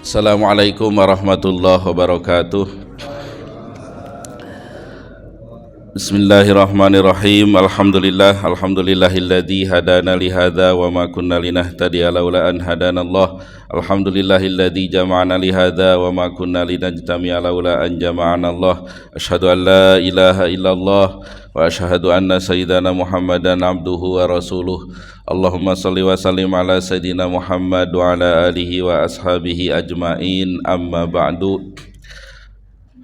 Assalamualaikum warahmatullahi wabarakatuh. Bismillahirrahmanirrahim. Alhamdulillahilladzi hadana li hadza wa ma kunna linahtadiya laula an hadanallah. Alhamdulillahilladzi jama'ana li hadza wa ma kunna linajtami'a laula an jama'ana Allah. Asyhadu an la ilaha illallah wa asyhadu anna sayyidana Muhammadan abduhu wa rasuluh. Allahumma salli wa sallim ala sayyidina Muhammad wa ala alihi wa ashabihi ajmain, amma ba'du.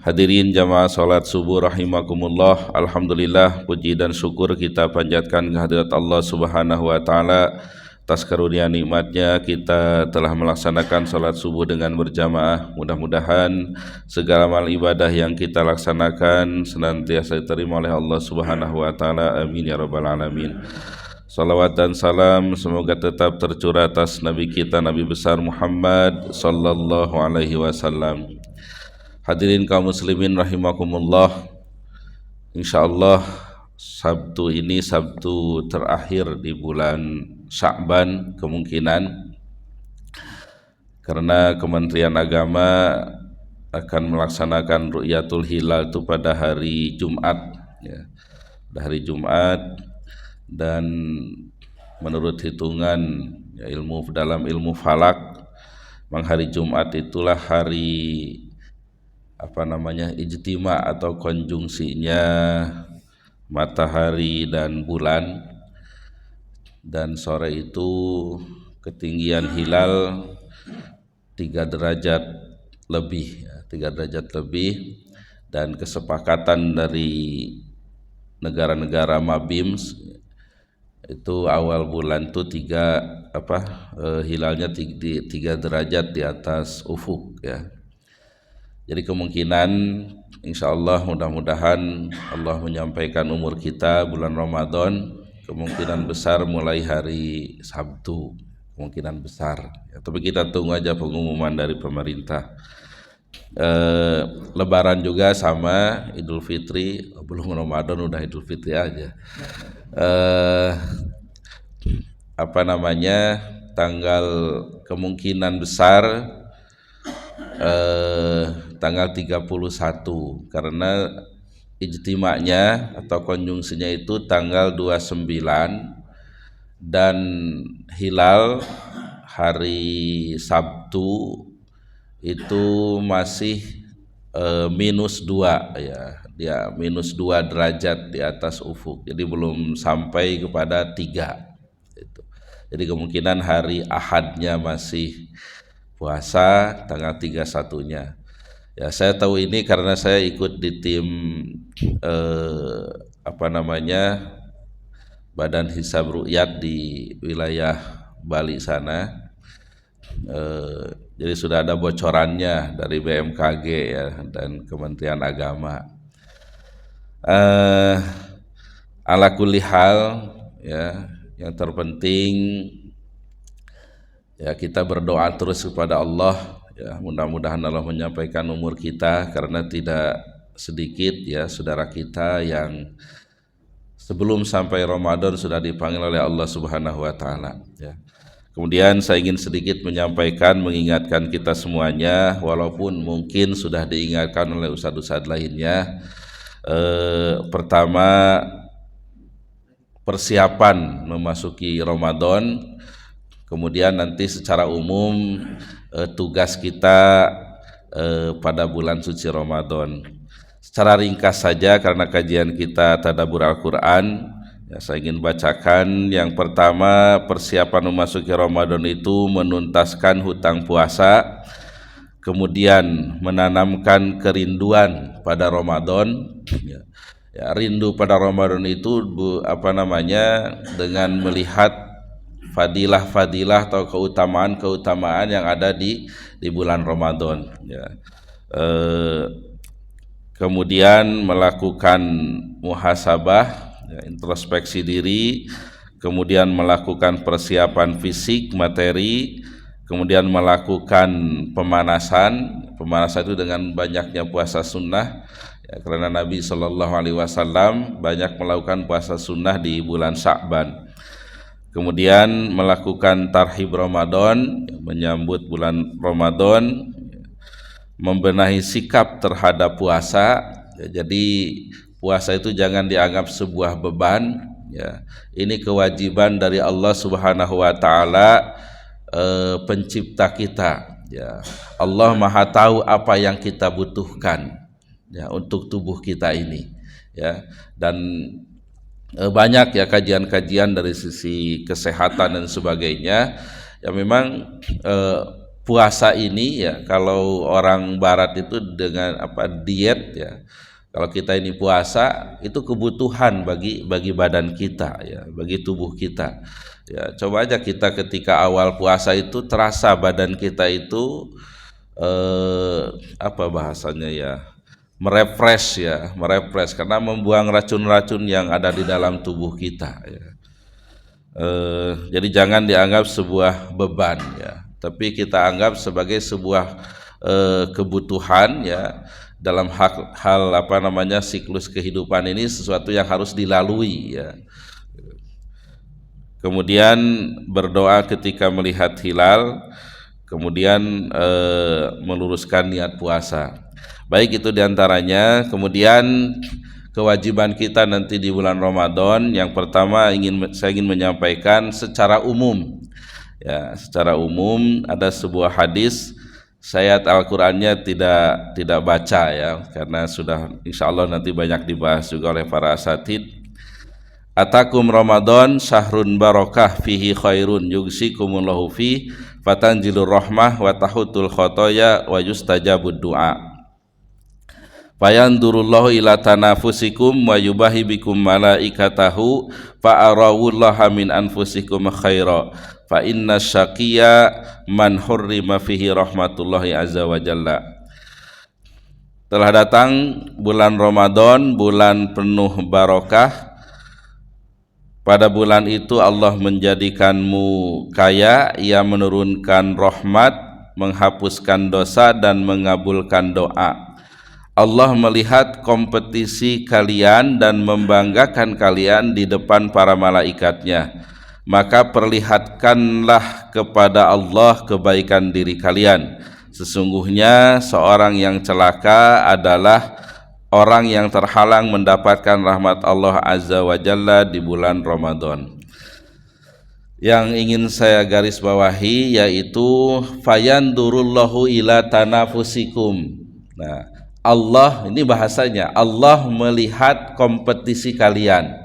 Hadirin jamaah salat subuh rahimakumullah. Alhamdulillah, puji dan syukur kita panjatkan kehadirat Allah Subhanahu wa taala atas karunia nikmatnya kita telah melaksanakan salat subuh dengan berjamaah. Mudah-mudahan segala amal ibadah yang kita laksanakan senantiasa diterima oleh Allah Subhanahu wa taala. Amin ya rabbal alamin. Salawat dan salam semoga tetap tercurah atas Nabi kita, Nabi besar Muhammad sallallahu alaihi wasallam. Hadirin kaum muslimin rahimakumullah. Insyaallah Sabtu ini Sabtu terakhir di bulan Sya'ban kemungkinan, karena Kementerian Agama akan melaksanakan Ru'yatul Hilal itu pada hari Jumat ya. Pada hari Jumat, dan menurut hitungan ya, dalam ilmu falak, memang hari Jumat itulah hari ijtima atau konjungsinya matahari dan bulan, dan sore itu ketinggian hilal 3 derajat lebih, dan kesepakatan dari negara-negara Mabim itu awal bulan itu hilalnya 3 derajat di atas ufuk ya. Jadi kemungkinan insyaallah mudah-mudahan Allah menyampaikan umur kita bulan Ramadan kemungkinan besar mulai hari Sabtu, kemungkinan besar ya, tapi kita tunggu aja pengumuman dari pemerintah. Lebaran juga sama, Idul Fitri belum Ramadan udah Idul Fitri aja. Tanggal kemungkinan besar tanggal 31, karena ijtima'nya atau konjungsinya itu tanggal 29, dan hilal hari Sabtu itu masih -2 ya, dia -2 derajat di atas ufuk, jadi belum sampai kepada 3 itu. Jadi kemungkinan hari Ahadnya masih puasa, tanggal 31-nya. Ya, saya tahu ini karena saya ikut di tim Badan Hisab Ru'yat di wilayah Bali sana. Jadi sudah ada bocorannya dari BMKG ya dan Kementerian Agama. Ala kulli hal ya, yang terpenting ya kita berdoa terus kepada Allah ya, mudah-mudahan Allah menyampaikan umur kita, karena tidak sedikit ya saudara kita yang sebelum sampai Ramadan sudah dipanggil oleh Allah Subhanahu wa taala ya. Kemudian saya ingin sedikit menyampaikan, mengingatkan kita semuanya, walaupun mungkin sudah diingatkan oleh ustadz-ustadz lainnya. Pertama, persiapan memasuki Ramadan. Kemudian nanti secara umum tugas kita pada bulan suci Ramadan. Secara ringkas saja karena kajian kita tadabbur Al-Quran ya, saya ingin bacakan. Yang pertama, persiapan memasuki Ramadan itu menuntaskan hutang puasa, kemudian menanamkan kerinduan pada Ramadan ya. Ya, rindu pada Ramadan itu dengan melihat fadilah-fadilah atau keutamaan-keutamaan yang ada di bulan Ramadan ya. Kemudian melakukan muhasabah ya, introspeksi diri, kemudian melakukan persiapan fisik materi, kemudian melakukan pemanasan itu dengan banyaknya puasa sunnah ya, karena Nabi SAW banyak melakukan puasa sunnah di bulan Sya'ban. Kemudian melakukan tarhib Ramadan, menyambut bulan Ramadan membenahi sikap terhadap puasa. Ya, jadi puasa itu jangan dianggap sebuah beban. Ya, ini kewajiban dari Allah Subhanahu Wa Taala, pencipta kita. Ya, Allah Maha tahu apa yang kita butuhkan, ya, untuk tubuh kita ini. Ya, dan banyak ya kajian-kajian dari sisi kesehatan dan sebagainya. Ya memang puasa ini ya, kalau orang barat itu dengan diet ya. Kalau kita ini puasa itu kebutuhan bagi badan kita ya, bagi tubuh kita. Ya, coba aja kita ketika awal puasa itu terasa badan kita itu apa bahasanya ya? Merefresh ya, merefresh karena membuang racun-racun yang ada di dalam tubuh kita ya. Jadi jangan dianggap sebuah beban ya, tapi kita anggap sebagai sebuah kebutuhan ya, dalam hal siklus kehidupan ini, sesuatu yang harus dilalui ya. Kemudian berdoa ketika melihat hilal, kemudian meluruskan niat puasa. Baik, itu diantaranya. Kemudian kewajiban kita nanti di bulan Ramadan, yang pertama saya ingin menyampaikan secara umum ya, secara umum ada sebuah hadis. Saya Al-Qur'annya tidak baca ya, karena sudah insyaallah nanti banyak dibahas juga oleh para asatid. Atakum Ramadan syahrun barakah fihi khairun yugsikumullahu fi fatanjilur rahmah wa tahutul khotoya wa yustajabud du'a. Fayandurullahu ila tanafusikum wa yubahi bikum malaikatahu fa'arawullaha min anfusikum khaira fa inna syaqiyya man hurrima fihi rahmatullahi azza wa jalla. Telah datang bulan Ramadan, bulan penuh barakah. Pada bulan itu Allah menjadikanmu kaya, Ia menurunkan rahmat, menghapuskan dosa dan mengabulkan doa. Allah melihat kompetisi kalian dan membanggakan kalian di depan para malaikatnya. Maka perlihatkanlah kepada Allah kebaikan diri kalian. Sesungguhnya seorang yang celaka adalah orang yang terhalang mendapatkan rahmat Allah Azza wa Jalla di bulan Ramadan. Yang ingin saya garis bawahi yaitu fayandurullahu ila tanafusikum. Nah, Allah ini bahasanya, Allah melihat kompetisi kalian.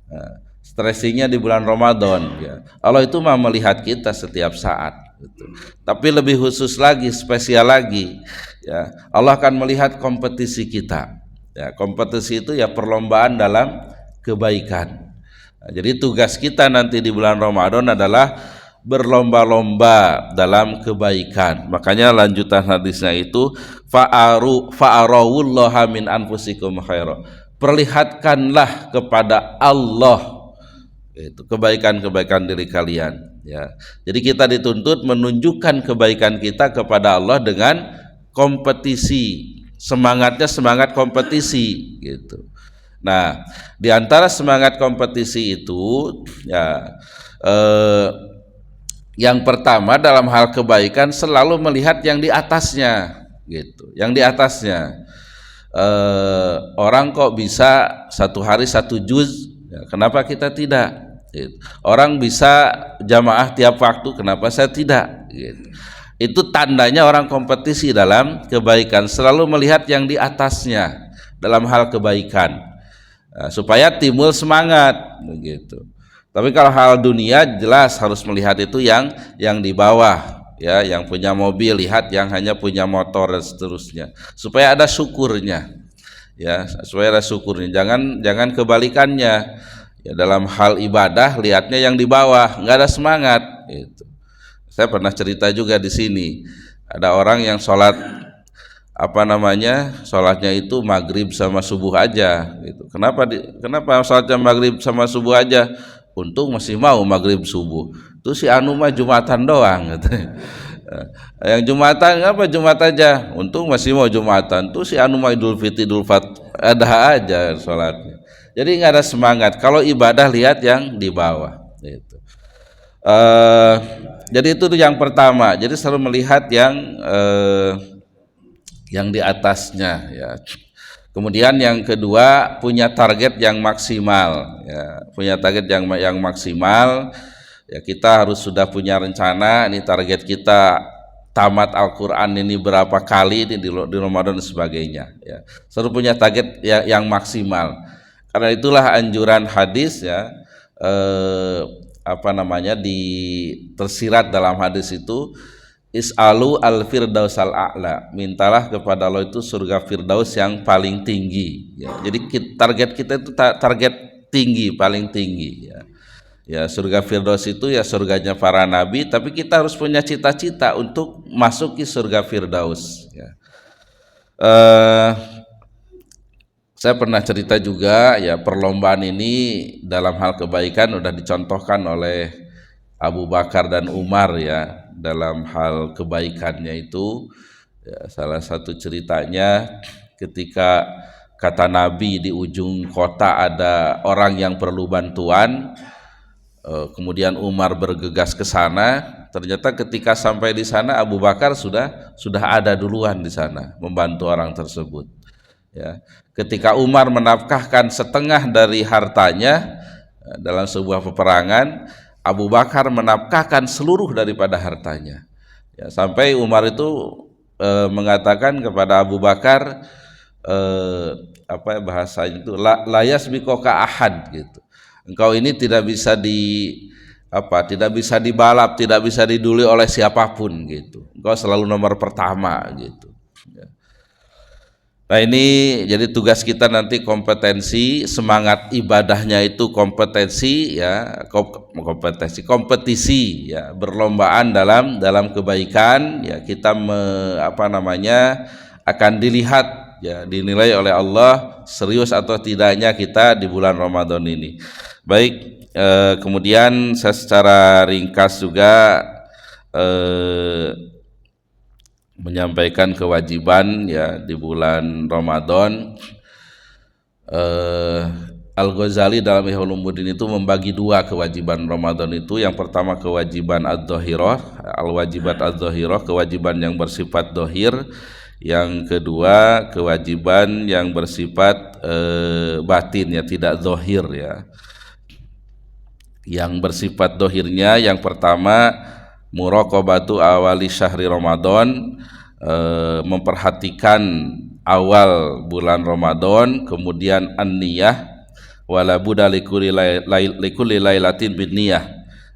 Nah, stressingnya di bulan Ramadan ya. Allah itu mah melihat kita setiap saat gitu. Tapi lebih khusus lagi, spesial lagi ya, Allah akan melihat kompetisi kita. Ya, kompetisi itu ya perlombaan dalam kebaikan. Nah, jadi tugas kita nanti di bulan Ramadan adalah berlomba-lomba dalam kebaikan. Makanya lanjutan hadisnya itu fa'arawullaha min anfusikum khaira. Perlihatkanlah kepada Allah itu kebaikan-kebaikan diri kalian ya. Jadi kita dituntut menunjukkan kebaikan kita kepada Allah dengan kompetisi. Semangatnya semangat kompetisi gitu. Nah, di antara semangat kompetisi itu ya, yang pertama dalam hal kebaikan selalu melihat yang di atasnya gitu. Yang di atasnya, orang kok bisa satu hari satu juz, ya, kenapa kita tidak? Gitu. Orang bisa jamaah tiap waktu, kenapa saya tidak? Gitu. Itu tandanya orang kompetisi dalam kebaikan, selalu melihat yang di atasnya dalam hal kebaikan, supaya timbul semangat begitu. Tapi kalau hal dunia jelas harus melihat itu yang di bawah ya, yang punya mobil lihat yang hanya punya motor dan seterusnya, supaya ada syukurnya ya, supaya ada syukurnya. Jangan kebalikannya ya, dalam hal ibadah lihatnya yang di bawah, nggak ada semangat gitu. Saya pernah cerita juga di sini, ada orang yang sholat sholatnya itu maghrib sama subuh aja gitu. Kenapa sholatnya maghrib sama subuh aja? Untung masih mau maghrib subuh. Tuh si anu mah Jumatan doang gitu. Yang Jumatan ngapa Jumat aja? Untung masih mau Jumatan. Tuh si anu mah Idul Fitri, Idul Adha aja sholatnya. Jadi nggak ada semangat. Kalau ibadah lihat yang di bawah gitu. Jadi itu yang pertama. Jadi selalu melihat yang yang di atasnya ya. Kemudian yang kedua punya target yang maksimal ya, punya target yang maksimal ya, kita harus sudah punya rencana ini target kita tamat Al-Qur'an ini berapa kali ini di Ramadan dan sebagainya ya. Selalu punya target yang maksimal. Karena itulah anjuran hadis ya, tersirat dalam hadis itu, is'alu al-firdaus al-a'la, mintalah kepada Allah itu surga firdaus yang paling tinggi ya. Jadi target kita itu target tinggi, paling tinggi ya. Ya, surga firdaus itu ya surganya para nabi, tapi kita harus punya cita-cita untuk masuki surga firdaus ya. Saya pernah cerita juga ya, perlombaan ini dalam hal kebaikan sudah dicontohkan oleh Abu Bakar dan Umar ya, dalam hal kebaikannya itu ya, salah satu ceritanya ketika kata Nabi di ujung kota ada orang yang perlu bantuan, kemudian Umar bergegas ke sana. Ternyata ketika sampai di sana Abu Bakar sudah ada duluan di sana membantu orang tersebut ya. Ketika Umar menafkahkan setengah dari hartanya dalam sebuah peperangan, Abu Bakar menafkahkan seluruh daripada hartanya ya, sampai Umar itu mengatakan kepada Abu Bakar, bahasanya itu la yasbiqoka ahad gitu, engkau ini tidak bisa dibalap, tidak bisa diduli oleh siapapun gitu, engkau selalu nomor pertama gitu ya. Nah ini jadi tugas kita nanti, kompetensi, semangat ibadahnya itu kompetisi ya, kompetisi ya, berlombaan dalam kebaikan ya. Kita akan dilihat ya, dinilai oleh Allah serius atau tidaknya kita di bulan Ramadan ini. Baik, kemudian saya secara ringkas juga menyampaikan kewajiban ya di bulan Ramadan. Al-Ghazali dalam Ihya Ulumuddin itu membagi dua kewajiban Ramadan itu. Yang pertama kewajiban ad-dhahirah, al-wajibat ad-dhahirah, kewajiban yang bersifat dohir. Yang kedua kewajiban yang bersifat batin ya, tidak dohir ya. Yang bersifat dohirnya yang pertama muraqabatu awali syahri Ramadan, memperhatikan awal bulan Ramadan. Kemudian an-niyah wala budda likulli lailatin bin niyah.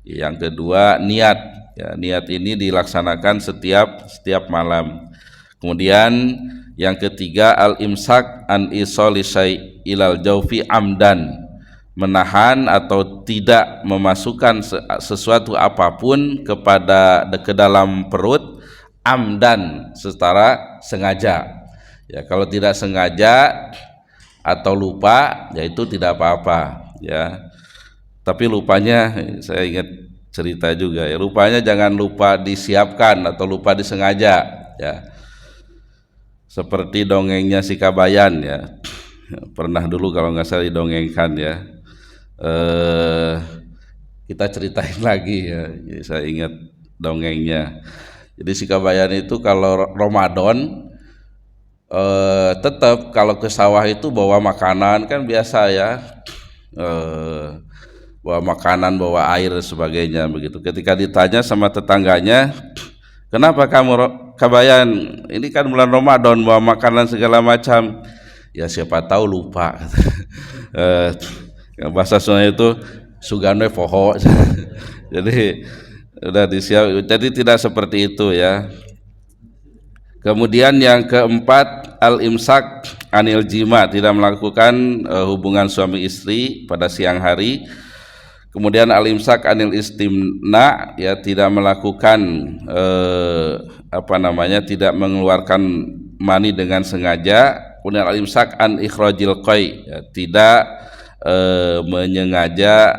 Yang kedua niat ya, niat ini dilaksanakan setiap malam. Kemudian yang ketiga al-imsak an isoli syai' ilal jaufi amdan, menahan atau tidak memasukkan sesuatu apapun ke dalam perut amdan, secara sengaja ya. Kalau tidak sengaja atau lupa ya itu tidak apa-apa ya. Tapi lupanya, saya ingat cerita juga ya, lupanya jangan lupa disiapkan atau lupa disengaja ya. Seperti dongengnya si Kabayan ya, pernah dulu kalau nggak salah didongengkan ya. Kita ceritain lagi ya, jadi saya ingat dongengnya. Jadi si Kabayan itu kalau Ramadan tetap kalau ke sawah itu bawa makanan kan biasa ya, bawa makanan, bawa air dan sebagainya begitu. Ketika ditanya sama tetangganya, kenapa kamu Kabayan, ini kan bulan Ramadan bawa makanan segala macam? Ya siapa tahu lupa. Bahasa Sunda itu sugane poho. Jadi sudah disiap, jadi tidak seperti itu ya. Kemudian yang keempat al-imsak anil jima, tidak melakukan hubungan suami istri pada siang hari. Kemudian al-imsak anil istimna ya, tidak melakukan tidak mengeluarkan mani dengan sengaja. Kemudian al-imsak an ikhrajil qai ya, tidak menyengaja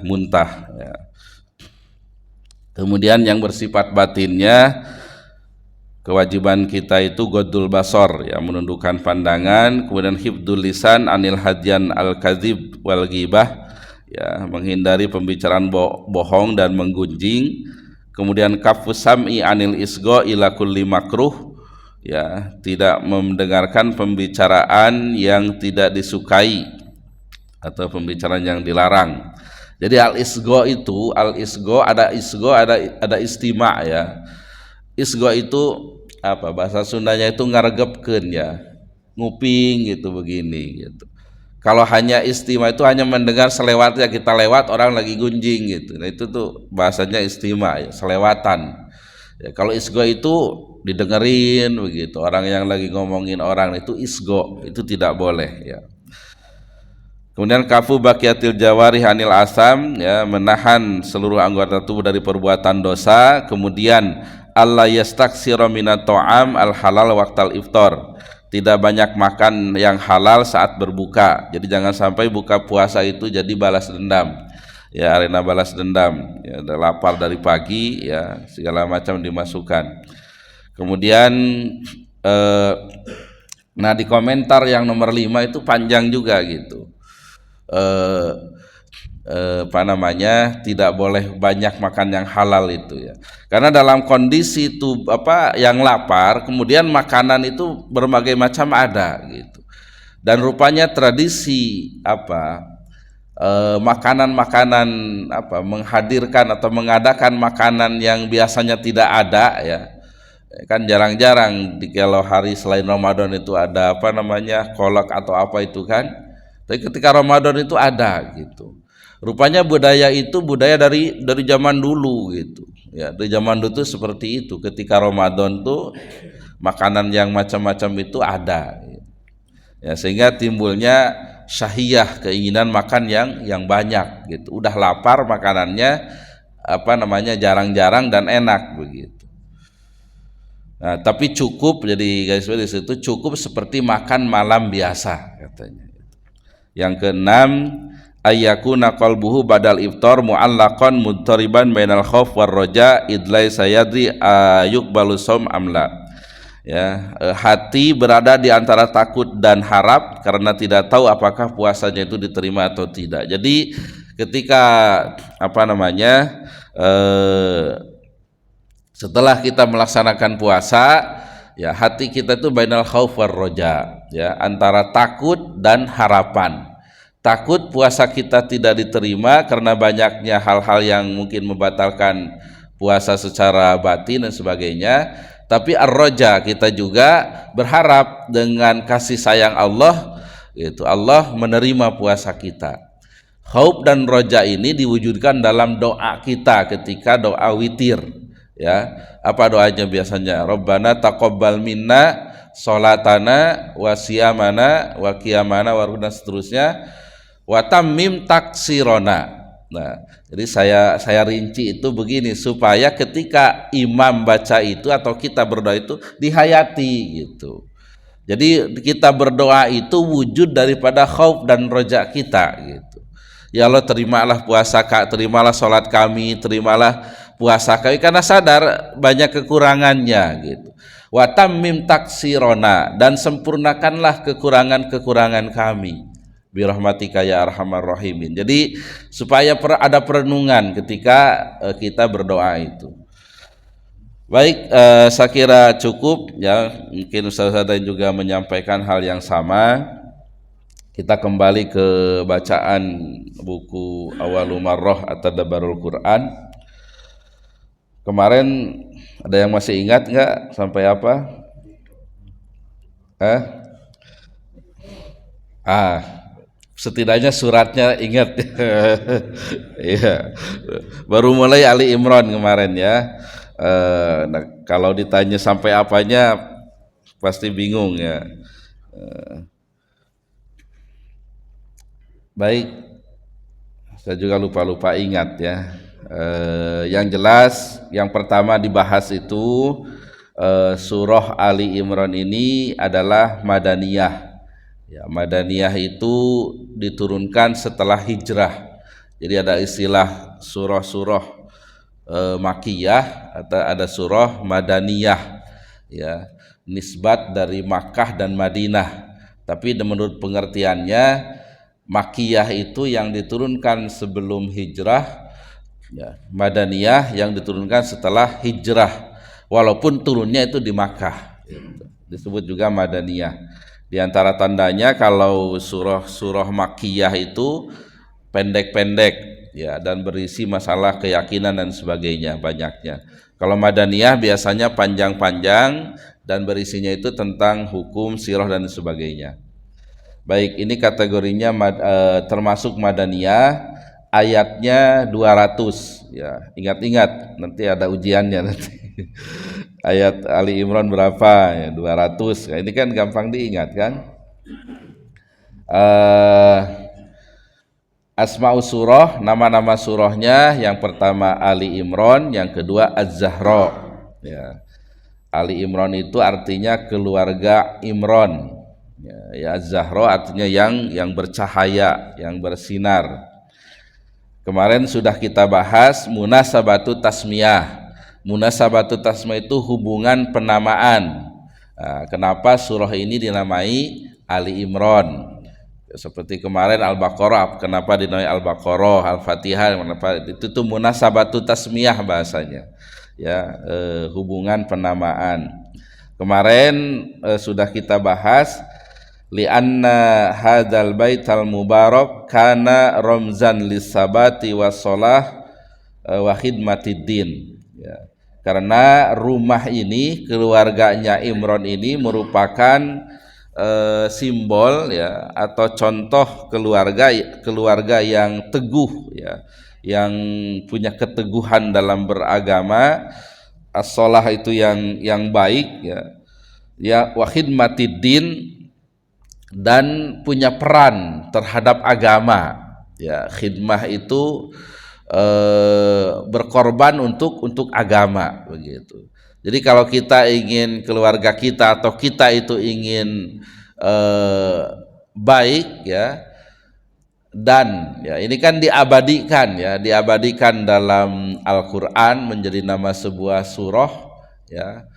muntah ya. Kemudian yang bersifat batinnya, kewajiban kita itu godul basor ya, menundukkan pandangan. Kemudian hifdul lisan anil hadyan al kadzib wal ghibah ya, menghindari pembicaraan bohong dan menggunjing. Kemudian kafus sam'i anil isgo ila kulli makruh ya, tidak mendengarkan pembicaraan yang tidak disukai atau pembicaraan yang dilarang. Jadi al-isgo itu, ada istima ya. Isgo itu apa bahasa Sundanya itu ngaregepkeun ya, nguping gitu begini gitu. Kalau hanya istima itu hanya mendengar selewatnya, kita lewat orang lagi gunjing gitu. Nah itu tuh bahasanya istima ya, selewatan. Ya, kalau isgo itu didengerin begitu, orang yang lagi ngomongin orang itu isgo, itu tidak boleh ya. Kemudian kafu baqiyatil jawarih anil asam, ya, menahan seluruh anggota tubuh dari perbuatan dosa. Kemudian alla yastaksira minat ta'am al halal waqtal iftar, tidak banyak makan yang halal saat berbuka. Jadi jangan sampai buka puasa itu jadi balas dendam, ya, arena balas dendam, ya, lapar dari pagi, ya, segala macam dimasukkan. Kemudian nah di komentar yang nomor 5 itu panjang juga gitu, apa namanya, tidak boleh banyak makan yang halal itu ya, karena dalam kondisi itu apa yang lapar, kemudian makanan itu berbagai macam ada gitu, dan rupanya tradisi apa makanan-makanan apa menghadirkan atau mengadakan makanan yang biasanya tidak ada ya, kan jarang-jarang di kalau hari selain Ramadan itu ada apa namanya kolak atau apa itu kan, tapi ketika Ramadan itu ada gitu. Rupanya budaya itu budaya dari zaman dulu gitu. Ya, dari zaman dulu itu seperti itu. Ketika Ramadan tuh makanan yang macam-macam itu ada. Ya, sehingga timbulnya syahiyah, keinginan makan yang banyak gitu. Udah lapar makanannya apa namanya jarang-jarang dan enak begitu. Nah, tapi cukup, jadi guys di situ cukup seperti makan malam biasa katanya. Yang keenam, ayyakuna qalbuhu badal iftar mu'allaqan mudtariban bainal khauf war raja idlai sayadri ayuqbalu shaum amla. Ya, hati berada di antara takut dan harap karena tidak tahu apakah puasanya itu diterima atau tidak. Jadi ketika apa namanya setelah kita melaksanakan puasa, ya, hati kita itu bainal khauf war raja, ya, antara takut dan harapan. Takut puasa kita tidak diterima karena banyaknya hal-hal yang mungkin membatalkan puasa secara batin dan sebagainya, tapi ar-raja, kita juga berharap dengan kasih sayang Allah itu Allah menerima puasa kita. Khauf dan raja ini diwujudkan dalam doa kita ketika doa witir, ya. Apa doanya biasanya? Rabbana taqabbal minna sholatana wa siyamana wa qiyamana wa seterusnya wa tammim taksirona. Nah, jadi saya rinci itu begini supaya ketika imam baca itu atau kita berdoa itu dihayati gitu. Jadi kita berdoa itu wujud daripada khauf dan roja kita gitu. Ya Allah, terimalah puasa kami, terimalah sholat kami, terimalah puasa kami, karena sadar banyak kekurangannya gitu. Wa tammim taksirona, dan sempurnakanlah kekurangan-kekurangan kami. Birahmatika ya arhamar rahimin. Jadi supaya ada perenungan ketika kita berdoa itu. Baik, saya kira cukup ya. Mungkin Ustaz Hadan juga menyampaikan hal yang sama. Kita kembali ke bacaan buku Awwalu Marrah At-Tadabburul Quran. Kemarin ada yang masih ingat nggak sampai apa? Setidaknya suratnya ingat. Iya. Baru mulai Ali Imran kemarin ya. Nah, kalau ditanya sampai apanya pasti bingung ya. Baik, saya juga lupa ingat ya. Yang jelas yang pertama dibahas itu surah Ali Imran ini adalah Madaniyah. Ya, Madaniyah itu diturunkan setelah hijrah. Jadi ada istilah surah-surah Makiyah atau ada surah Madaniyah. Ya, nisbat dari Makkah dan Madinah. Tapi menurut pengertiannya Makiyah itu yang diturunkan sebelum hijrah, ya, Madaniyah yang diturunkan setelah hijrah. Walaupun turunnya itu di Makkah. Gitu. disebut juga Madaniyah. Di antara tandanya kalau surah-surah Makkiyah itu pendek-pendek ya dan berisi masalah keyakinan dan sebagainya banyaknya. Kalau Madaniyah biasanya panjang-panjang dan berisinya itu tentang hukum, sirah dan sebagainya. Baik, ini kategorinya termasuk Madaniyah, ayatnya 200 ya. Ingat-ingat nanti ada ujiannya nanti. Ayat Ali Imran berapa ya? 200. Nah, ini kan gampang diingat kan? Asma'us surah, nama-nama surahnya yang pertama Ali Imran, yang kedua Az-Zahra ya. Ali Imran itu artinya keluarga Imran ya, Az-Zahra artinya yang bercahaya, yang bersinar. Kemarin sudah kita bahas munasabatu tasmiyah. Munasabatu tasmiyah itu hubungan penamaan. Nah, kenapa surah ini dinamai Ali Imran? Seperti kemarin Al-Baqarah, kenapa dinamai Al-Baqarah, Al-Fatihah, kenapa itu tuh munasabatu tasmiyah bahasanya. Ya, hubungan penamaan. Kemarin sudah kita bahas li'anna hadzal baital mubarak kana ramzan lis-sabati was-shalah wa khidmatiddin ya. Karena rumah ini, keluarganya Imran ini merupakan simbol ya atau contoh keluarga yang teguh ya, yang punya keteguhan dalam beragama, as-shalah itu yang baik ya, ya wa khidmatiddin dan punya peran terhadap agama ya. Khidmah itu berkorban untuk agama begitu. Jadi kalau kita ingin keluarga kita atau kita itu ingin baik ya, dan ya ini kan diabadikan dalam Al-Qur'an menjadi nama sebuah surah ya.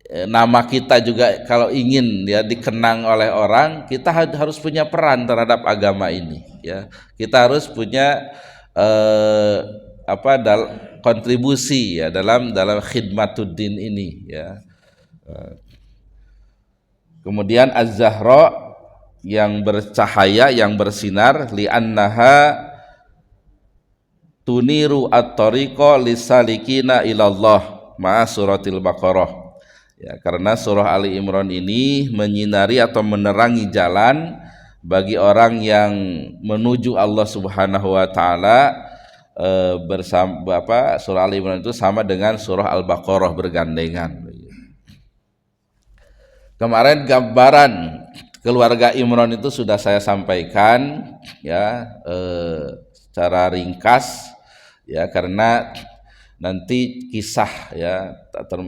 Nama kita juga kalau ingin ya dikenang oleh orang, kita harus punya peran terhadap agama ini ya. Kita harus punya kontribusi ya dalam khidmatuddin ini ya. Kemudian Az-Zahra yang bercahaya, yang bersinar, li'annaha tuniru at-tariqa lisalikina ilallah ma suratil Baqarah. Ya, karena surah Ali Imran ini menyinari atau menerangi jalan bagi orang yang menuju Allah Subhanahu wa taala. Bersama surah Ali Imran itu sama dengan surah Al-Baqarah, bergandengan. Kemarin gambaran keluarga Imran itu sudah saya sampaikan ya, secara ringkas ya, karena nanti kisah ya,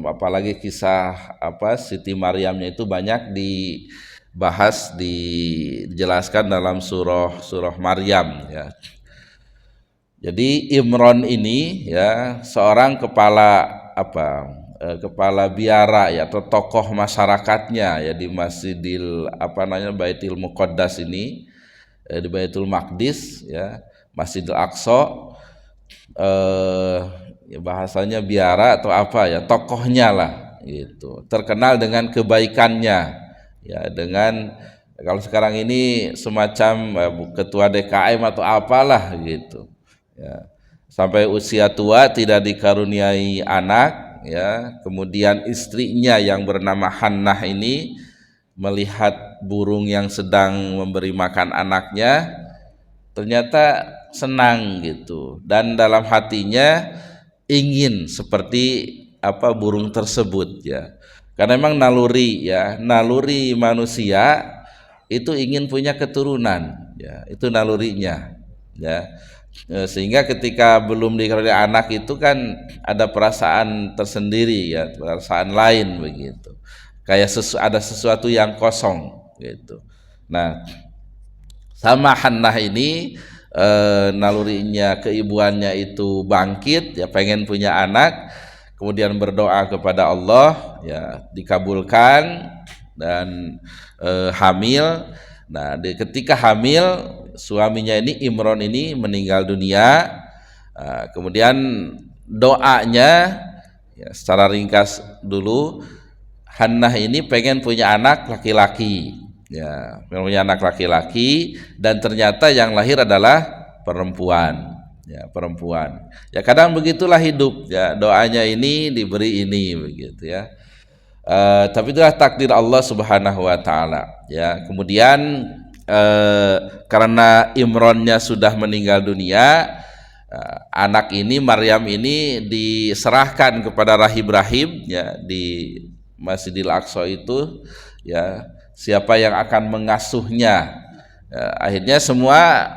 apalagi kisah Siti Maryamnya itu banyak dibahas, dijelaskan dalam surah Maryam ya. Jadi Imran ini ya seorang kepala biara ya, atau tokoh masyarakatnya ya di Masjidil Baitul Muqaddas ini, di Baitul Maqdis ya, Masjidil Aqsa, ya bahasanya biara atau tokohnya lah gitu, terkenal dengan kebaikannya ya, dengan kalau sekarang ini semacam ketua DKM atau apalah gitu ya, sampai usia tua tidak dikaruniai anak ya. Kemudian istrinya yang bernama Hannah ini melihat burung yang sedang memberi makan anaknya, ternyata senang gitu, dan dalam hatinya ingin seperti burung tersebut ya. Karena memang naluri manusia itu ingin punya keturunan ya, itu nalurinya ya. Sehingga ketika belum dikaruniai anak itu kan ada perasaan tersendiri ya, perasaan lain begitu, kayak ada sesuatu yang kosong gitu. Nah, sama Hannah ini nalurinya, keibuannya itu bangkit ya, pengen punya anak, kemudian berdoa kepada Allah ya, dikabulkan dan hamil. Nah, ketika hamil, suaminya ini Imran ini meninggal dunia. Kemudian doanya ya, secara ringkas dulu, Hannah ini pengen punya anak laki-laki, ya, pengen punya anak laki-laki, dan ternyata yang lahir adalah perempuan, ya, perempuan. Ya kadang begitulah hidup, ya, doanya ini diberi ini, begitu ya. Tapi itulah takdir Allah Subhanahu Wa Taala, ya. Kemudian karena Imronnya sudah meninggal dunia, anak ini Maryam ini diserahkan kepada rahib-rahib, ya, di Masjidil Aqsa itu, ya, siapa yang akan mengasuhnya. Ya, akhirnya semua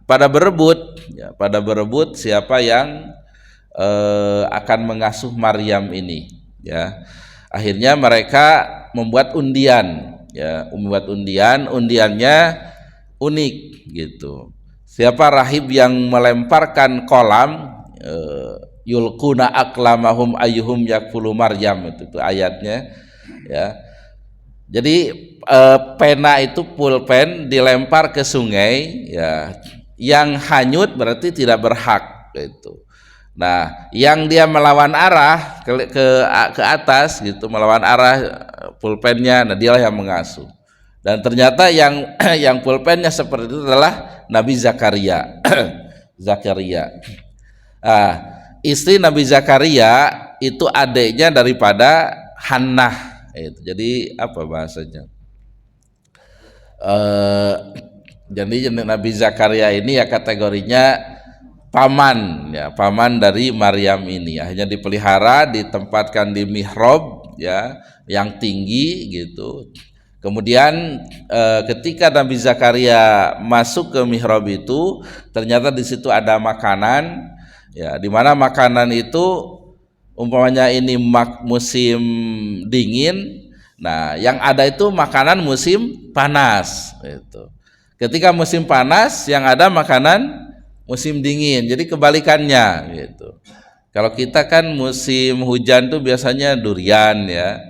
pada berebut, ya, pada berebut siapa yang akan mengasuh Maryam ini, ya. Akhirnya mereka membuat undian, ya, membuat undian, undiannya unik gitu. Siapa rahib yang melemparkan kolam, yulquna aklamahum ayyuhum yakfulu Maryam, itu ayatnya, ya. Jadi pena itu pulpen dilempar ke sungai, ya, yang hanyut berarti tidak berhak gitu. Nah, yang dia melawan arah ke atas gitu, melawan arah pulpennya, nah dialah yang mengasuh. Dan ternyata yang pulpennya seperti itu adalah Nabi Zakaria. Zakaria. Istri Nabi Zakaria itu adiknya daripada Hannah. Itu. Jadi apa bahasanya? Jadi Nabi Zakaria ini ya kategorinya paman, ya, paman dari Maryam ini. Akhirnya dipelihara, ditempatkan di mihrab, ya, yang tinggi gitu. Kemudian ketika Nabi Zakaria masuk ke mihrab itu, ternyata di situ ada makanan, ya, di mana makanan itu umpamanya ini musim dingin, nah yang ada itu makanan musim panas gitu. Ketika musim panas yang ada makanan musim dingin, jadi kebalikannya gitu. Kalau kita kan musim hujan tuh biasanya durian, ya.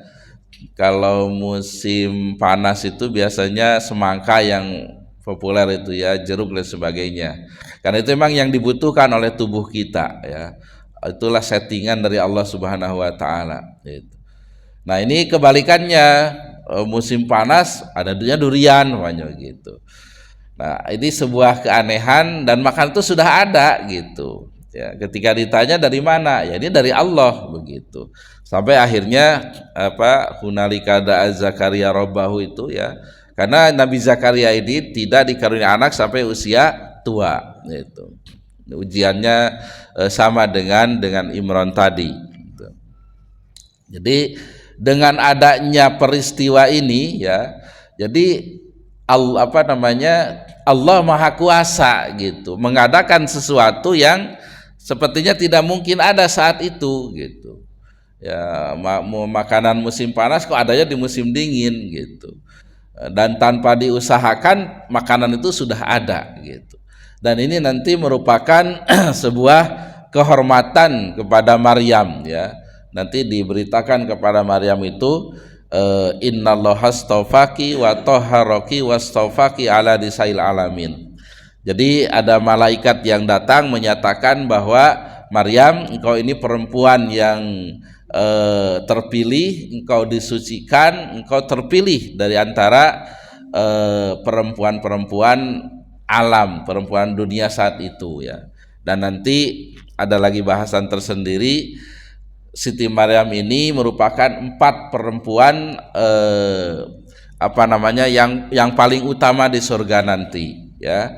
Kalau musim panas itu biasanya semangka yang populer itu, ya, jeruk dan sebagainya. Karena itu memang yang dibutuhkan oleh tubuh kita, ya. Itulah settingan dari Allah Subhanahu Wa Taala. Gitu. Nah ini kebalikannya, musim panas adanya durian, namanya gitu. Nah ini sebuah keanehan dan makan itu sudah ada gitu. Ya, ketika ditanya dari mana, ya ini dari Allah begitu. Sampai akhirnya hunalika da'a Zakaria rabbahu itu, ya, karena Nabi Zakaria ini tidak dikaruniai anak sampai usia tua gitu. Ujiannya sama dengan Imran tadi gitu. Jadi dengan adanya peristiwa ini, ya, jadi Allah Maha Kuasa gitu, mengadakan sesuatu yang sepertinya tidak mungkin ada saat itu gitu. Ya, makanan musim panas kok adanya di musim dingin gitu. Dan tanpa diusahakan makanan itu sudah ada gitu. Dan ini nanti merupakan sebuah kehormatan kepada Maryam, ya. Nanti diberitakan kepada Maryam itu innallaha astafaki wa tahharaki wastafaki ala disail alamin. Jadi ada malaikat yang datang menyatakan bahwa Maryam, engkau ini perempuan yang terpilih, engkau disucikan, engkau terpilih dari antara perempuan-perempuan alam, perempuan dunia saat itu, ya. Dan nanti ada lagi bahasan tersendiri. Siti Maryam ini merupakan 4 perempuan yang paling utama di surga nanti, ya.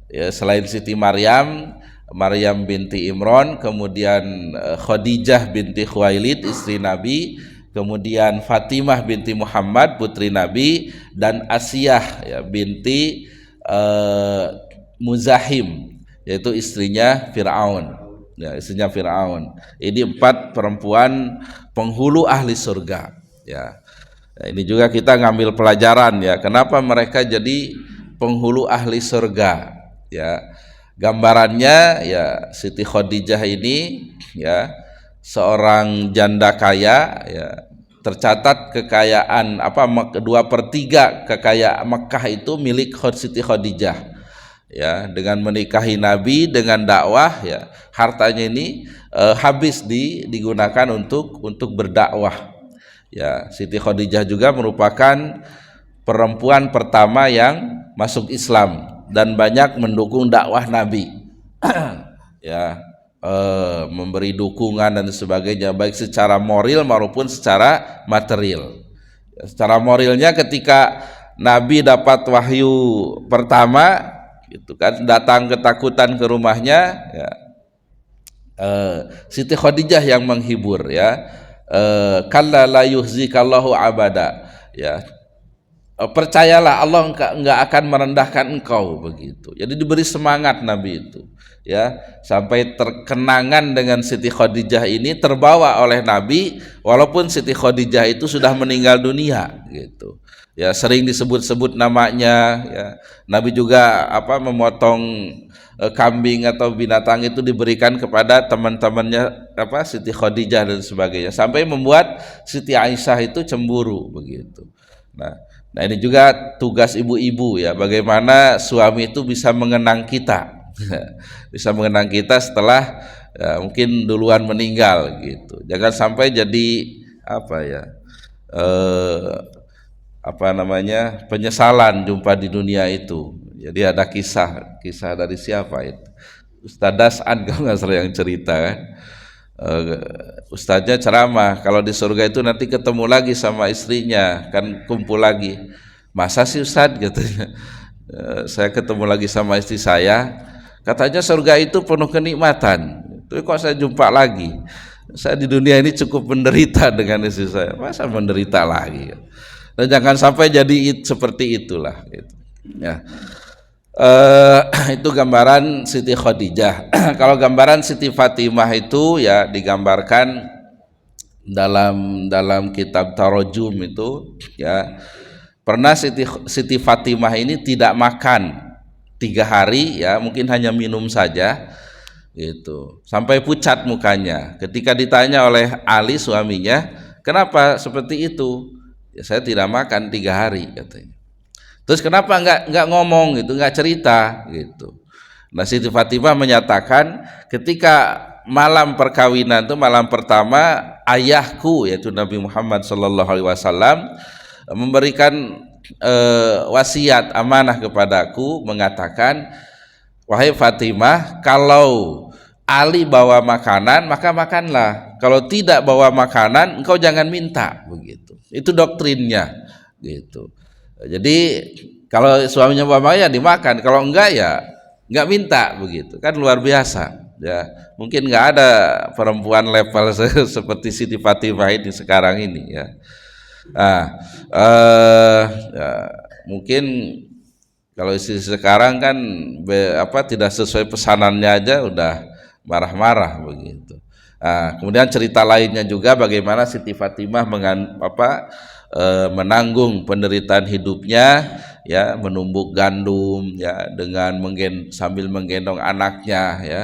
Ya, selain Siti Maryam, Maryam binti Imran, kemudian Khadijah binti Khuwailid istri Nabi, kemudian Fatimah binti Muhammad putri Nabi, dan Asiyah, ya, binti Muzahim, yaitu istrinya Fir'aun, ya, istrinya Fir'aun. Ini 4 perempuan penghulu ahli surga, ya. Nah, ini juga kita ngambil pelajaran, ya, kenapa mereka jadi penghulu ahli surga, ya. Gambarannya, ya, Siti Khadijah ini, ya, seorang janda kaya, ya, tercatat kekayaan 2/3 kekayaan Mekah itu milik Siti Khadijah, ya. Dengan menikahi Nabi, dengan dakwah, ya, hartanya ini habis digunakan untuk berdakwah. Ya, Siti Khadijah juga merupakan perempuan pertama yang masuk Islam dan banyak mendukung dakwah Nabi. Ya, memberi dukungan dan sebagainya, baik secara moral maupun secara material. Secara moralnya ketika Nabi dapat wahyu pertama, gitu kan, datang ketakutan ke rumahnya, ya, Siti Khadijah yang menghibur, ya, kalla la yuhzikallahu abada, ya, percayalah Allah enggak akan merendahkan engkau, begitu. Jadi diberi semangat Nabi itu, ya, sampai terkenangan dengan Siti Khadijah ini terbawa oleh Nabi walaupun Siti Khadijah itu sudah meninggal dunia, gitu. Ya, sering disebut-sebut namanya, ya. Nabi juga memotong kambing atau binatang itu diberikan kepada teman-temannya Siti Khadijah dan sebagainya, sampai membuat Siti Aisyah itu cemburu, begitu. Nah ini juga tugas ibu-ibu, ya, bagaimana suami itu bisa mengenang kita, bisa mengenang kita setelah, ya, mungkin duluan meninggal, gitu. Jangan sampai jadi penyesalan jumpa di dunia itu. Jadi ada kisah dari siapa itu, Ustaz Das'an kalau nggak salah yang cerita, kan, ustaznya ceramah kalau di surga itu nanti ketemu lagi sama istrinya, kan kumpul lagi. Masa sih Ustaz, katanya, saya ketemu lagi sama istri saya, katanya surga itu penuh kenikmatan, tapi kok saya jumpa lagi, saya di dunia ini cukup menderita dengan istri saya, masa menderita lagi. Dan jangan sampai jadi seperti itulah, gitu. Ya. Itu gambaran Siti Khadijah. Kalau gambaran Siti Fatimah itu, ya, digambarkan dalam kitab Tarojum itu, ya, pernah Siti Fatimah ini tidak makan 3 hari, ya, mungkin hanya minum saja, gitu, sampai pucat mukanya. Ketika ditanya oleh Ali suaminya, kenapa seperti itu? Ya, saya tidak makan 3 hari, katanya. Terus kenapa nggak ngomong gitu, nggak cerita gitu. Nah, Siti Fatimah menyatakan ketika malam perkawinan itu, malam pertama, ayahku yaitu Nabi Muhammad SAW memberikan wasiat amanah kepadaku, mengatakan, wahai Fatimah, kalau Ali bawa makanan maka makanlah, kalau tidak bawa makanan engkau jangan minta, begitu. Itu doktrinnya, gitu. Jadi kalau suaminya bawa ya dimakan, kalau enggak ya enggak minta, begitu. Kan luar biasa, ya. Mungkin enggak ada perempuan level seperti Siti Fatimah ini sekarang ini, ya. Nah, ya, mungkin kalau istri sekarang kan tidak sesuai pesanannya aja udah marah-marah, begitu. Nah, kemudian cerita lainnya juga bagaimana Siti Fatimah menanggung penderitaan hidupnya, ya, menumbuk gandum, ya, dengan sambil menggendong anaknya, ya,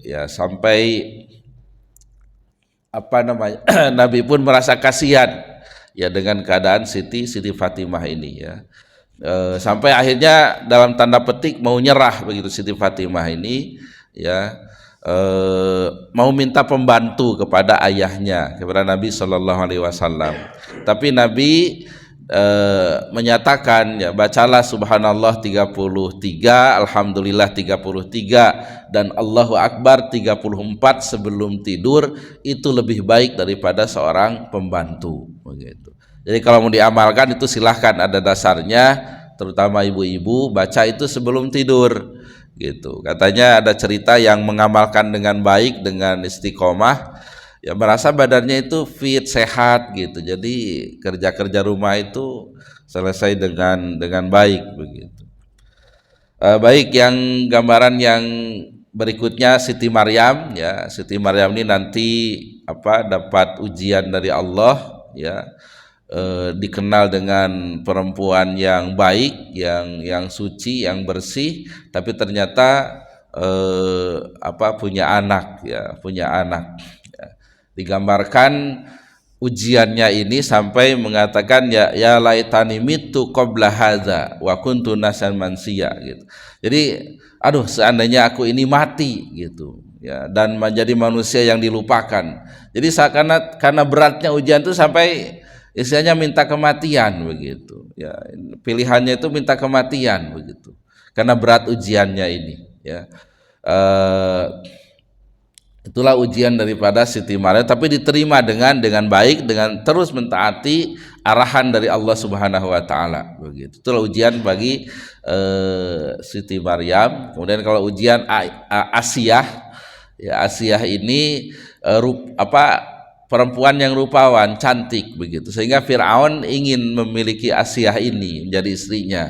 ya, sampai Nabi pun merasa kasihan, ya, dengan keadaan Siti Fatimah ini, ya. Sampai akhirnya dalam tanda petik mau nyerah, begitu, Siti Fatimah ini, ya, mau minta pembantu kepada ayahnya, kepada Nabi SAW. Tapi Nabi menyatakan, ya, bacalah subhanallah 33, alhamdulillah 33, dan Allahu Akbar 34 sebelum tidur, itu lebih baik daripada seorang pembantu, begitu. Jadi kalau mau diamalkan itu silahkan, ada dasarnya, terutama ibu-ibu baca itu sebelum tidur, gitu. Katanya ada cerita yang mengamalkan dengan baik, dengan istiqomah, ya, merasa badannya itu fit, sehat, gitu. Jadi kerja rumah itu selesai dengan baik, begitu. Baik, yang gambaran yang berikutnya Siti Maryam, ya. Siti Maryam ini nanti dapat ujian dari Allah, ya. Dikenal dengan perempuan yang baik, yang suci, yang bersih, tapi ternyata punya anak, ya, punya anak. Ya. Digambarkan ujiannya ini sampai mengatakan, ya laitani mitu qabla hadza wa kuntu nasan mansiya, gitu. Jadi, aduh, seandainya aku ini mati, gitu. ya, dan menjadi manusia yang dilupakan. Jadi karena beratnya ujian itu sampai istilahnya minta kematian begitu. Ya, pilihannya itu minta kematian begitu. Karena berat ujiannya ini. Ya, itulah ujian daripada Siti Maryam, tapi diterima dengan baik, dengan terus mentaati arahan dari Allah Subhanahu wa taala begitu. Itulah ujian bagi Siti Maryam. Kemudian kalau ujian Asiyah, ya Asiyah ini perempuan yang rupawan, cantik begitu. Sehingga Firaun ingin memiliki Asiyah ini menjadi istrinya.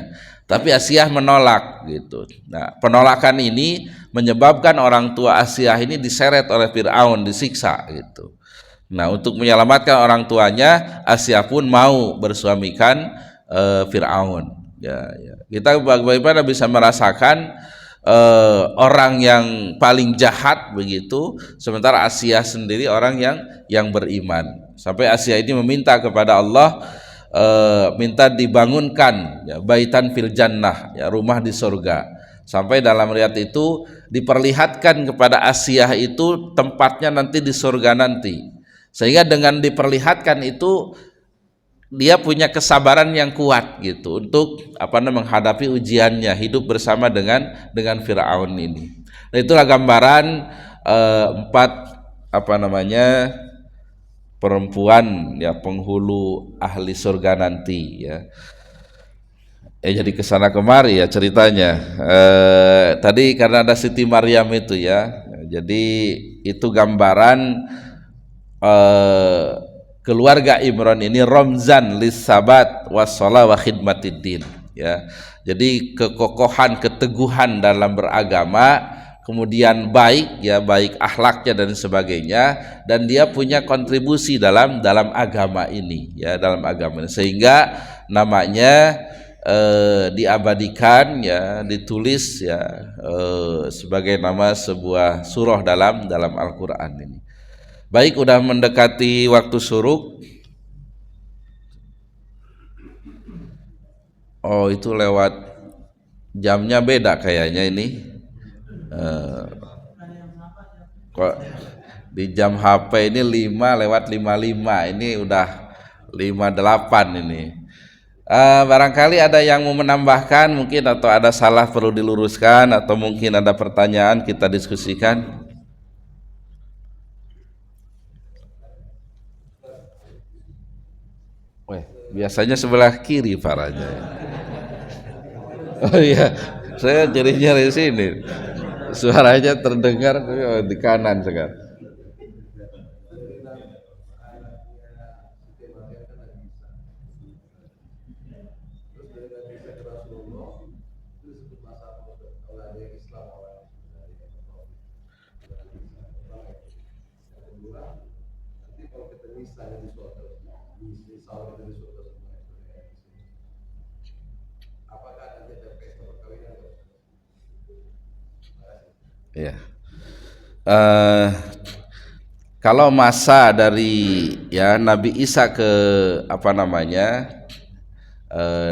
Tapi Asiyah menolak gitu. Nah, penolakan ini menyebabkan orang tua Asiyah ini diseret oleh Firaun, disiksa gitu. Nah, untuk menyelamatkan orang tuanya, Asiyah pun mau bersuamikan Firaun. Ya. Kita bagaimana bisa merasakan orang yang paling jahat begitu, sementara Asiyah sendiri orang yang beriman. Sampai Asiyah ini meminta kepada Allah, minta dibangunkan ya, baitan fil jannah, ya, rumah di surga. Sampai dalam riwayat itu diperlihatkan kepada Asiyah itu tempatnya nanti di surga nanti. Sehingga dengan diperlihatkan itu dia punya kesabaran yang kuat gitu untuk menghadapi ujiannya, hidup bersama dengan Firaun ini. Nah, itulah gambaran empat perempuan ya penghulu ahli surga nanti ya. Jadi kesana kemari ya ceritanya. Tadi karena ada Siti Maryam itu ya, jadi itu gambaran keluarga Imran ini romzan lis sabat wassalah wa khidmatiddin ya. Jadi kekokohan, keteguhan dalam beragama, kemudian baik ya, baik akhlaknya dan sebagainya, dan dia punya kontribusi dalam agama ini ya, dalam agama ini. Sehingga namanya diabadikan ya, ditulis ya sebagai nama sebuah surah dalam Al-Qur'an ini. Baik, udah mendekati waktu suruk. Oh, itu lewat jamnya beda kayaknya ini. Kok di jam HP ini 5:55, ini udah 58 ini. Barangkali ada yang mau menambahkan mungkin, atau ada salah perlu diluruskan, atau mungkin ada pertanyaan kita diskusikan. Biasanya sebelah kiri parahnya. Oh iya, saya jadinya di sini. Suaranya terdengar di kanan sekarang. Ya. Kalau masa dari ya Nabi Isa ke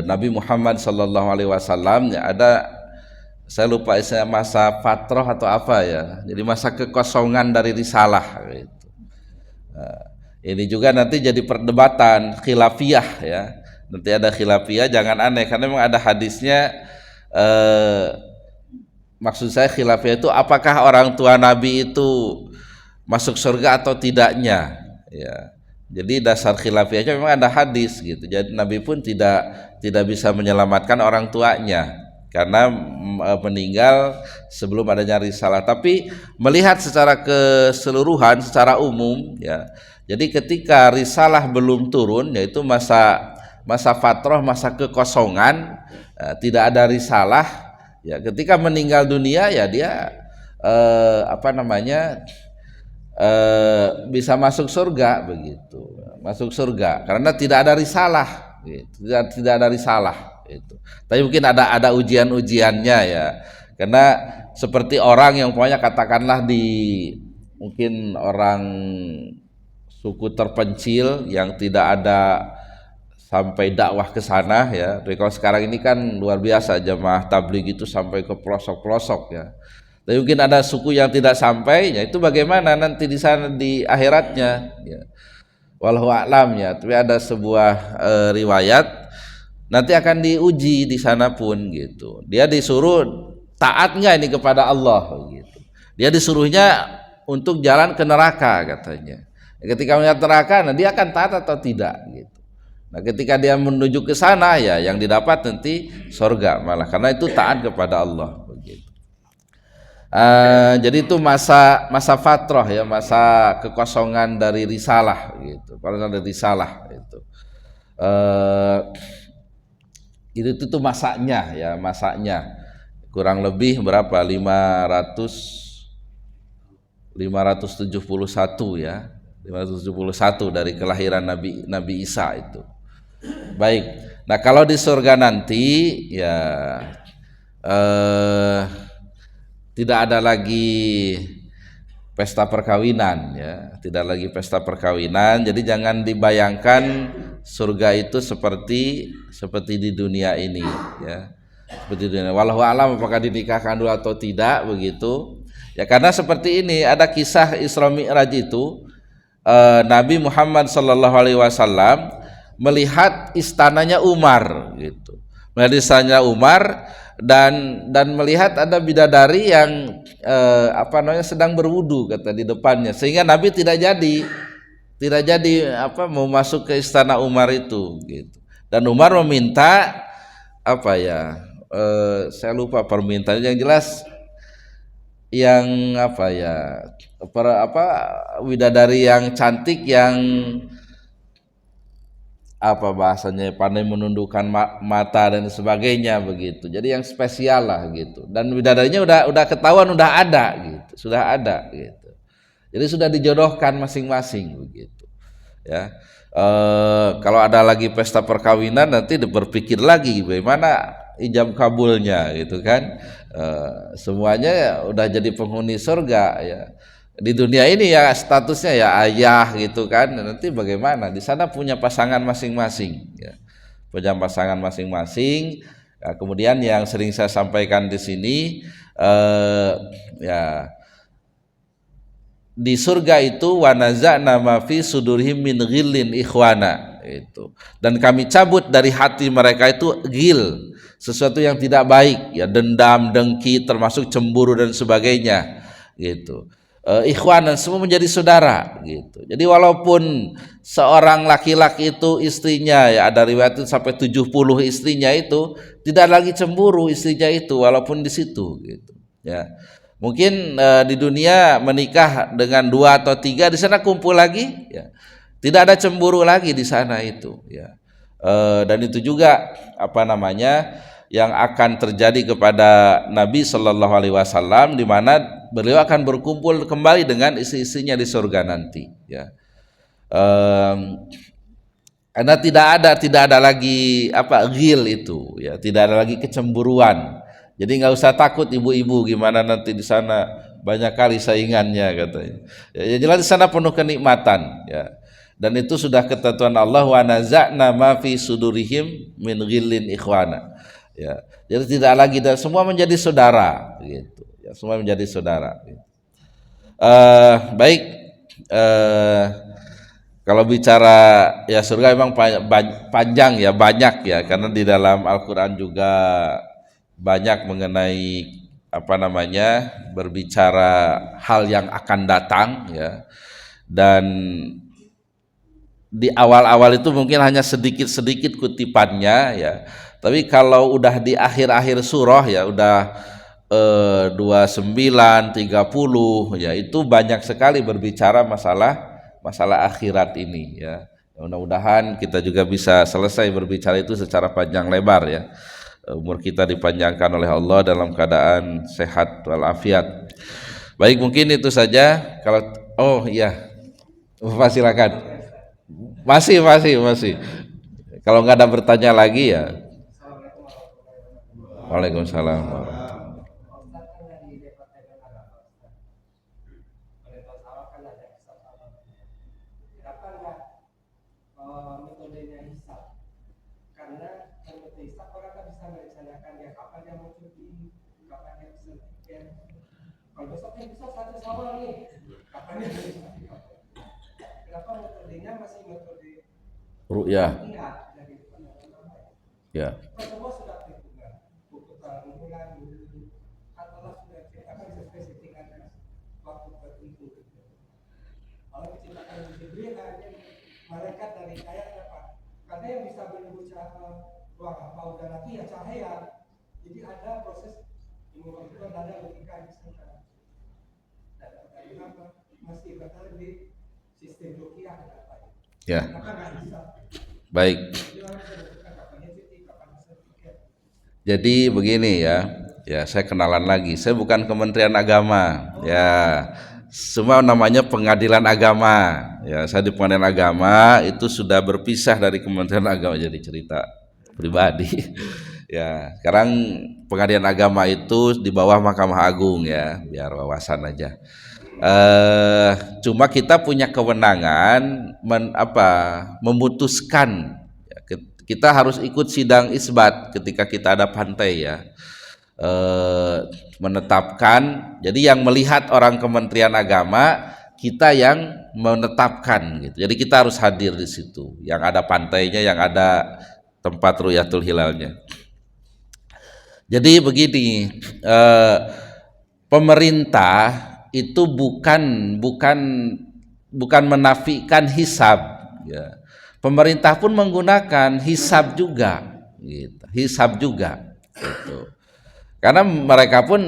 Nabi Muhammad sallallahu alaihi wasallam ya, ada, saya lupa istilah masa fatrah atau apa ya. Jadi masa kekosongan dari risalah gitu. Ini juga nanti jadi perdebatan khilafiyah ya. Nanti ada khilafiyah, jangan aneh karena memang ada hadisnya. Maksud saya khilafiyah itu apakah orang tua Nabi itu masuk surga atau tidaknya ya. Jadi dasar khilafiyahnya memang ada hadis gitu. Jadi Nabi pun tidak bisa menyelamatkan orang tuanya karena meninggal sebelum adanya risalah. Tapi melihat secara keseluruhan, secara umum ya. Jadi ketika risalah belum turun, yaitu masa fatrah, masa kekosongan, tidak ada risalah. Ya, ketika meninggal dunia ya dia bisa masuk surga begitu, masuk surga karena tidak ada risalah, gitu. tidak ada risalah itu. Tapi mungkin ada ujian-ujiannya ya, karena seperti orang yang pokoknya katakanlah mungkin orang suku terpencil yang tidak ada sampai dakwah ke sana ya. Jadi kalau sekarang ini kan luar biasa jamaah tabligh itu sampai ke pelosok-pelosok ya. Tapi mungkin ada suku yang tidak sampai, ya itu bagaimana nanti di sana di akhiratnya, ya. Wallahu a'lam ya. Tapi ada sebuah riwayat nanti akan diuji di sana pun gitu. Dia disuruh taat nggak ini kepada Allah gitu. Dia disuruhnya untuk jalan ke neraka katanya. Ketika melihat neraka, nah dia akan taat atau tidak gitu. Nah, ketika dia menuju ke sana ya yang didapat nanti surga malah karena itu taat kepada Allah begitu. Jadi itu masa fatrah ya, masa kekosongan dari risalah gitu. Kalau dari risalah itu. Itu tuh masaknya ya, masaknya kurang lebih berapa 571 ya, 571 dari kelahiran Nabi Isa itu. Baik, nah kalau di surga nanti ya tidak ada lagi pesta perkawinan ya, tidak lagi pesta perkawinan. Jadi jangan dibayangkan surga itu seperti di dunia ini ya. Seperti di dunia. Wallahu alam apakah dinikahkan dulu atau tidak begitu. Ya karena seperti ini ada kisah Isra Mi'raj itu Nabi Muhammad sallallahu alaihi wasallam melihat istananya Umar gitu. Melihat istananya Umar dan melihat ada bidadari yang sedang berwudu kata di depannya, sehingga Nabi tidak jadi mau masuk ke istana Umar itu gitu. Dan Umar meminta saya lupa permintaannya, yang jelas yang widadari yang cantik yang bahasanya pandai menundukkan mata dan sebagainya begitu. Jadi yang spesial lah gitu. Dan bidadarinya udah ketahuan sudah ada gitu. Jadi sudah dijodohkan masing-masing begitu. Ya. Kalau ada lagi pesta perkawinan nanti berpikir lagi bagaimana ijab kabulnya gitu kan. Semuanya udah jadi penghuni surga ya. Di dunia ini ya statusnya ya ayah gitu kan, nanti bagaimana di sana punya pasangan masing-masing ya. Punya pasangan masing-masing ya, kemudian yang sering saya sampaikan di sini ya di surga itu wa naza'na ma fi sudurihim min ghillin ikhwana itu, dan kami cabut dari hati mereka itu ghil, sesuatu yang tidak baik ya, dendam, dengki, termasuk cemburu dan sebagainya gitu. Ikhwanan, semua menjadi saudara gitu. Jadi walaupun seorang laki-laki itu istrinya ya ada riwayat itu sampai 70 istrinya itu tidak lagi cemburu istrinya itu walaupun di situ gitu ya. Mungkin di dunia menikah dengan 2 atau 3, di sana kumpul lagi ya. Tidak ada cemburu lagi di sana itu ya. Dan itu juga yang akan terjadi kepada Nabi Shallallahu Alaihi Wasallam, di mana beliau akan berkumpul kembali dengan istri-istrinya di surga nanti ya. Karena tidak ada lagi ghil itu ya, tidak ada lagi kecemburuan. Jadi nggak usah takut ibu-ibu gimana nanti di sana banyak kali saingannya katanya. Ya jelas di sana penuh kenikmatan ya. Dan itu sudah ketentuan Allah, wa naza'na ma fi sudurihim min ghillin ikhwana. Ya, jadi tidak lagi, dan semua menjadi saudara gitu. Ya, semua menjadi saudara. Gitu. Baik, kalau bicara ya surga memang panjang ya, banyak ya, karena di dalam Al-Quran juga banyak mengenai berbicara hal yang akan datang ya. Dan di awal-awal itu mungkin hanya sedikit-sedikit kutipannya ya. Tapi kalau udah di akhir-akhir surah ya udah 29, 30 ya, itu banyak sekali berbicara masalah akhirat ini ya. Mudah-mudahan kita juga bisa selesai berbicara itu secara panjang lebar ya. Umur kita dipanjangkan oleh Allah dalam keadaan sehat walafiat. Baik, mungkin itu saja. Kalau silakan. Masih. Kalau nggak ada bertanya lagi ya. Waalaikumsalam. ru'yah. Ya. Malaikat dari kayak apa? Karena yang bisa menyebut ruang apa udara itu ya cahaya. Jadi ada proses pembentukan dada logika di sana. Dan kenapa masih bertahan di sistem rukiah apa? Ya. Kenapa nggak bisa? Baik. Jadi begini ya. Ya, saya kenalan lagi. Saya bukan Kementerian Agama. Ya. Semua namanya Pengadilan Agama. Ya, saya di Pengadilan Agama itu sudah berpisah dari Kementerian Agama, jadi cerita pribadi. Ya, sekarang Pengadilan Agama itu di bawah Mahkamah Agung ya, biar wawasan aja. Cuma kita punya kewenangan memutuskan. Kita harus ikut sidang isbat ketika kita ada pantai ya. Menetapkan, jadi yang melihat orang Kementerian Agama, kita yang menetapkan gitu. Jadi kita harus hadir di situ, yang ada pantainya, yang ada tempat ru'yatul hilalnya. Jadi begini, pemerintah itu bukan menafikan hisab ya. Pemerintah pun menggunakan hisab juga gitu. Hisab juga gitu. Karena mereka pun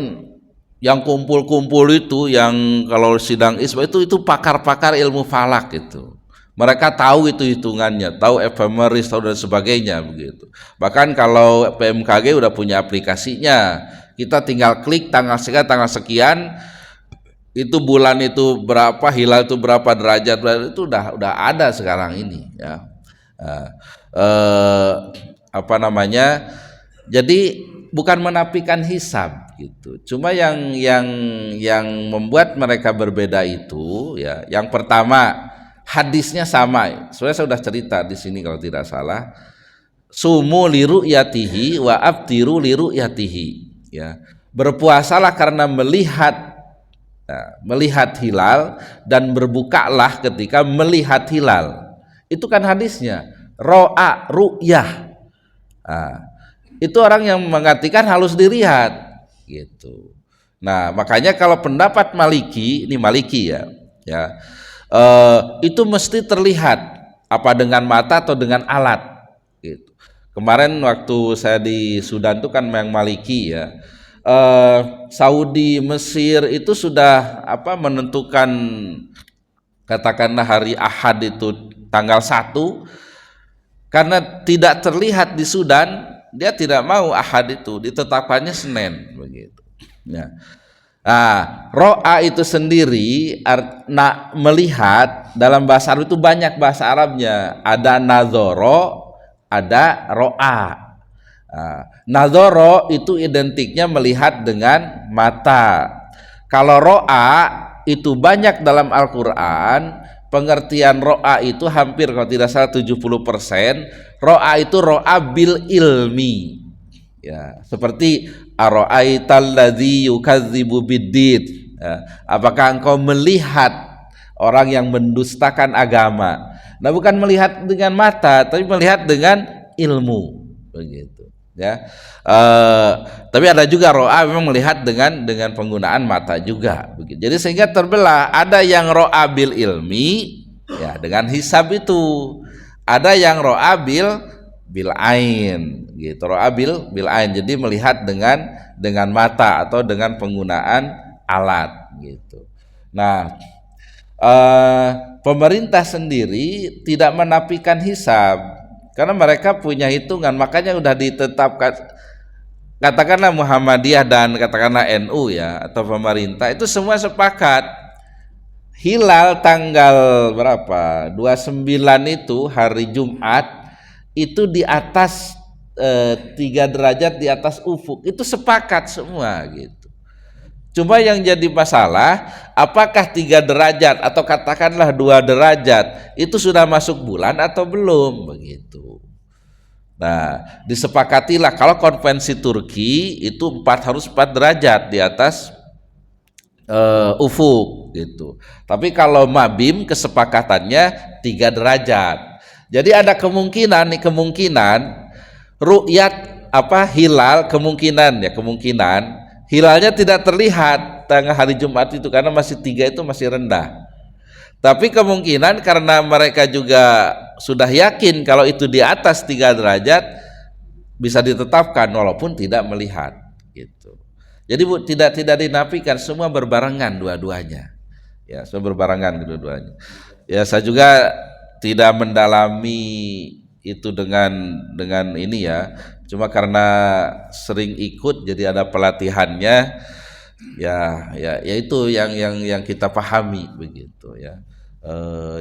yang kumpul-kumpul itu, yang kalau sidang isbat itu pakar-pakar ilmu falak gitu. Mereka tahu itu hitungannya, tahu ephemeris, tahu dan sebagainya begitu. Bahkan kalau PMKG udah punya aplikasinya, kita tinggal klik tanggal sekian, itu bulan itu berapa, hilal itu berapa derajat, itu udah ada sekarang ini ya. Jadi bukan menafikan hisab gitu. Cuma yang membuat mereka berbeda itu ya, yang pertama hadisnya sama. Sebenarnya saya sudah cerita di sini kalau tidak salah. Sumu li ru'yatihi wa aftiru li ru'yatihi ya. Berpuasalah karena melihat hilal dan berbukalah ketika melihat hilal. Itu kan hadisnya. Ro'a ru'yah. Itu orang yang mengartikan harus dilihat gitu. Nah, makanya kalau pendapat Maliki, ini Maliki ya, itu mesti terlihat apa dengan mata atau dengan alat gitu. Kemarin waktu saya di Sudan itu kan yang Maliki ya. Saudi, Mesir itu sudah menentukan katakanlah hari Ahad itu tanggal 1 karena tidak terlihat di Sudan. Dia tidak mau Ahad itu ditetapkannya Senin begitu. Ya. Nah, ro'a itu sendiri melihat dalam bahasa Arab itu banyak bahasa Arabnya. Ada nazoro, ada ro'a. Nazoro itu identiknya melihat dengan mata. Kalau ro'a itu banyak dalam Al-Quran. Pengertian ro'a itu hampir kalau tidak salah 70%. Ro'a itu ro'a bil ilmi ya, seperti ara'aital ladzi yukadzibu biddin ya, apakah engkau melihat orang yang mendustakan agama. Nah, bukan melihat dengan mata tapi melihat dengan ilmu begitu ya. Tapi ada juga ro'a memang melihat dengan penggunaan mata juga begitu. Jadi sehingga terbelah, ada yang ro'a bil ilmi ya dengan hisab itu, ada yang ro'a bil ain gitu. Ro'a bil ain, jadi melihat dengan mata atau dengan penggunaan alat gitu. Nah, pemerintah sendiri tidak menafikan hisab karena mereka punya hitungan, makanya udah ditetapkan. Katakanlah Muhammadiyah dan katakanlah NU ya, atau pemerintah itu semua sepakat hilal tanggal berapa 29 itu hari Jumat itu di atas 3 derajat di atas ufuk, itu sepakat semua gitu. Cuma yang jadi masalah, apakah 3 derajat atau katakanlah 2 derajat itu sudah masuk bulan atau belum begitu. Nah, disepakatilah kalau konvensi Turki itu harus 4 derajat di atas ufuk. gitu. Tapi kalau mabim kesepakatannya 3 derajat. Jadi ada kemungkinan ru'yat hilal, kemungkinan hilalnya tidak terlihat tanggal hari Jumat itu karena masih 3 itu masih rendah. Tapi kemungkinan karena mereka juga sudah yakin kalau itu di atas 3 derajat bisa ditetapkan walaupun tidak melihat gitu. Jadi tidak dinafikan, semua berbarengan dua-duanya. Ya, semua berbarengan dua-duanya. Ya, saya juga tidak mendalami itu dengan ini ya. Cuma karena sering ikut jadi ada pelatihannya. Ya itu yang kita pahami begitu ya.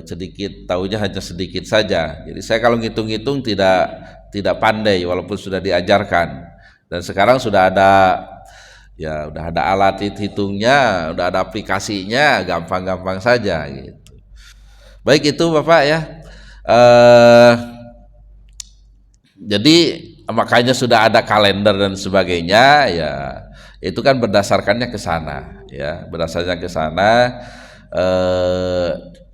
Sedikit tahunya hanya sedikit saja. Jadi saya kalau ngitung-ngitung tidak pandai walaupun sudah diajarkan. Dan sekarang sudah ada alat hitungnya, udah ada aplikasinya, gampang-gampang saja gitu. Baik itu Bapak ya. Jadi makanya sudah ada kalender dan sebagainya ya. Itu kan berdasarkannya ke sana ya,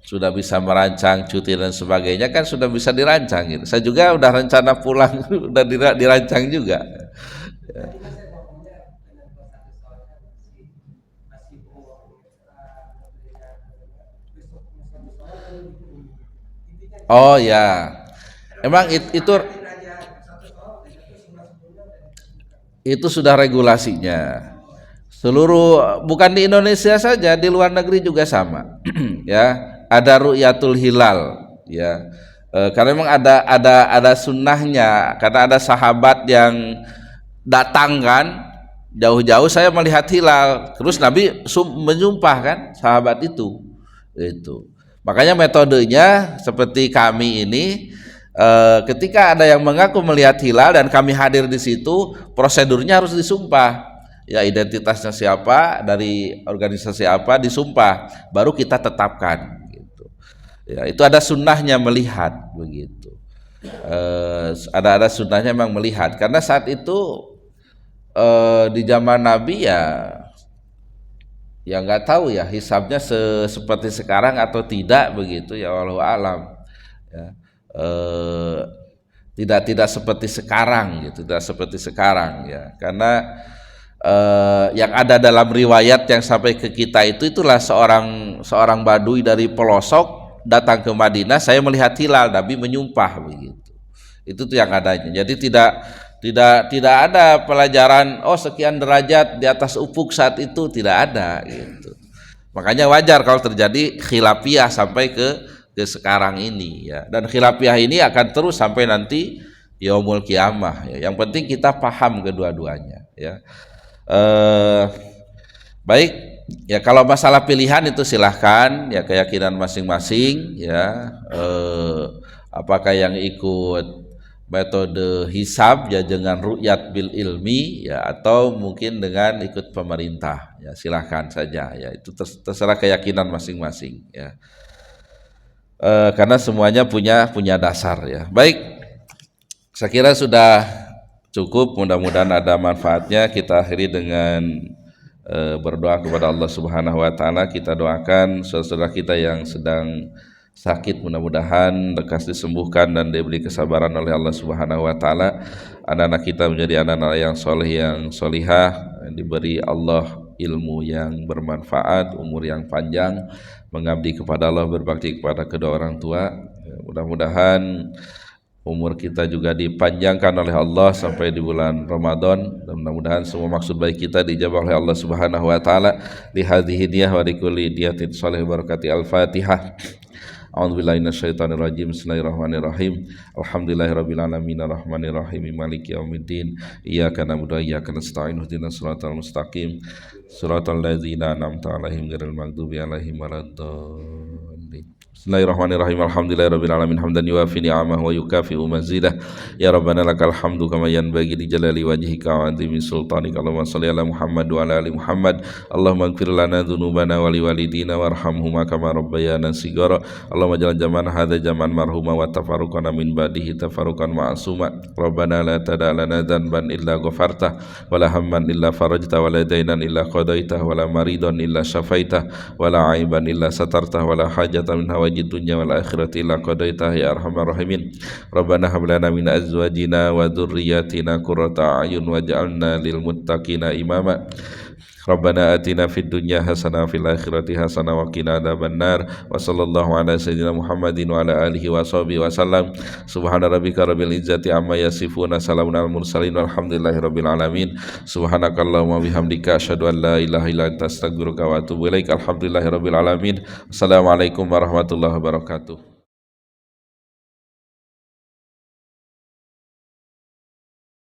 sudah bisa merancang cuti dan sebagainya kan sudah bisa dirancang gitu. Saya juga udah rencana pulang udah dirancang juga. Ya. Oh ya, emang itu sudah regulasinya. Seluruh bukan di Indonesia saja, di luar negeri juga sama. Ya, ada ru'yatul hilal ya. Karena memang ada sunnahnya, karena ada sahabat yang datang kan jauh-jauh saya melihat hilal, terus Nabi menyumpah kan sahabat itu. Makanya metodenya seperti kami ini, ketika ada yang mengaku melihat hilal dan kami hadir di situ, prosedurnya harus disumpah. Ya, identitasnya siapa, dari organisasi apa, disumpah, baru kita tetapkan. Gitu. Ya, itu ada sunnahnya melihat begitu. Ada sunnahnya memang melihat, karena saat itu di zaman Nabi ya nggak tahu ya hisabnya seperti sekarang atau tidak begitu ya, wallahu alam ya. Tidak seperti sekarang gitu, tidak seperti sekarang ya, karena yang ada dalam riwayat yang sampai ke kita itulah seorang badui dari pelosok datang ke Madinah, saya melihat hilal, Nabi menyumpah begitu. Itu tuh yang adanya. Jadi tidak ada pelajaran sekian derajat di atas ufuk saat itu, tidak ada gitu. Makanya wajar kalau terjadi khilafiyah sampai ke sekarang ini ya. Dan khilafiyah ini akan terus sampai nanti yaumul kiamah ya. Yang penting kita paham kedua-duanya ya. Baik ya, kalau masalah pilihan itu silahkan ya, keyakinan masing-masing ya. Apakah yang ikut metode hisab ya dengan ru'yat bil ilmi ya, atau mungkin dengan ikut pemerintah ya, silahkan saja ya, itu terserah keyakinan masing-masing ya. Karena semuanya punya dasar ya. Baik, saya kira sudah cukup, mudah-mudahan ada manfaatnya. Kita akhiri dengan berdoa kepada Allah Subhanahu wa taala. Kita doakan saudara kita yang sedang sakit, mudah-mudahan lekas disembuhkan dan diberi kesabaran oleh Allah Subhanahu wa taala. Anak-anak kita menjadi anak-anak yang soleh, yang solihah, diberi Allah ilmu yang bermanfaat, umur yang panjang, mengabdi kepada Allah, berbakti kepada kedua orang tua. Mudah-mudahan umur kita juga dipanjangkan oleh Allah sampai di bulan Ramadan, dan mudah-mudahan semua maksud baik kita dijabah oleh Allah Subhanahu wa taala. Li hadhihi niyah wa li kulli niyatin shalih barakati al-Fatihah. A'udzubillahi minasyaitonir rajim. Bismillahirrahmanirrahim. Alhamdulillahirabbil alamin arrahmanir rahim maliki yaumiddin. Iyyaka na'budu wa iyyaka nasta'in. Ihdinas siratal mustaqim. Siratal ladzina an'amta 'alaihim ghairil maghdubi 'alaihim waladdallin. Bismillahirrahmanirrahim. Alhamdulillahirabbil alamin hamdan yuwafi ni'amahu wa yukafi'u mazidah. Ya Rabbana lakal hamdu kama yanbaghi li jalali wajhika wa 'azimi sultanika. Allahumma shalli ala Muhammad wa ala ali Muhammad. Allahumma ighfir lana dzunubana wa liwalidina warhamhuma kama rabbayana shighara. Allahumma ij'al jam'ana hadza jam'an marhuma wa tafarruqana min ba'dihi tafarruqan ma'suma. Rabbana la tada' lana dzanban illa ghafartah wa la hamman illa farajtah wa la daynan illa qadaitah wa la maridan illa syafaitah wa la 'aiban illa satartah wa la hajatan min dunya wal akhirati illa qadaitah ya arhamar rahimin. Rabbana hab lana min azwajina wa dzurriyyatina qurrata a'yun waj'alna lil muttaqina imama. Rabbana atina fid dunya hasanah fil akhirati hasanah wa qina adzabannar. Wa sallallahu ala sayyidina Muhammadin wa ala alihi wa sahbihi wa sallam. Subhana rabbika rabbil izzati amma yasifun, salamun alal mursalin walhamdulillahi rabbil alamin. Subhanakallahumma bihamdika asyhadu an la ilaha illa anta astaghfiruka wa atubu ilaik. Alhamdulillahi rabbil alamin. Assalamualaikum warahmatullahi wabarakatuh.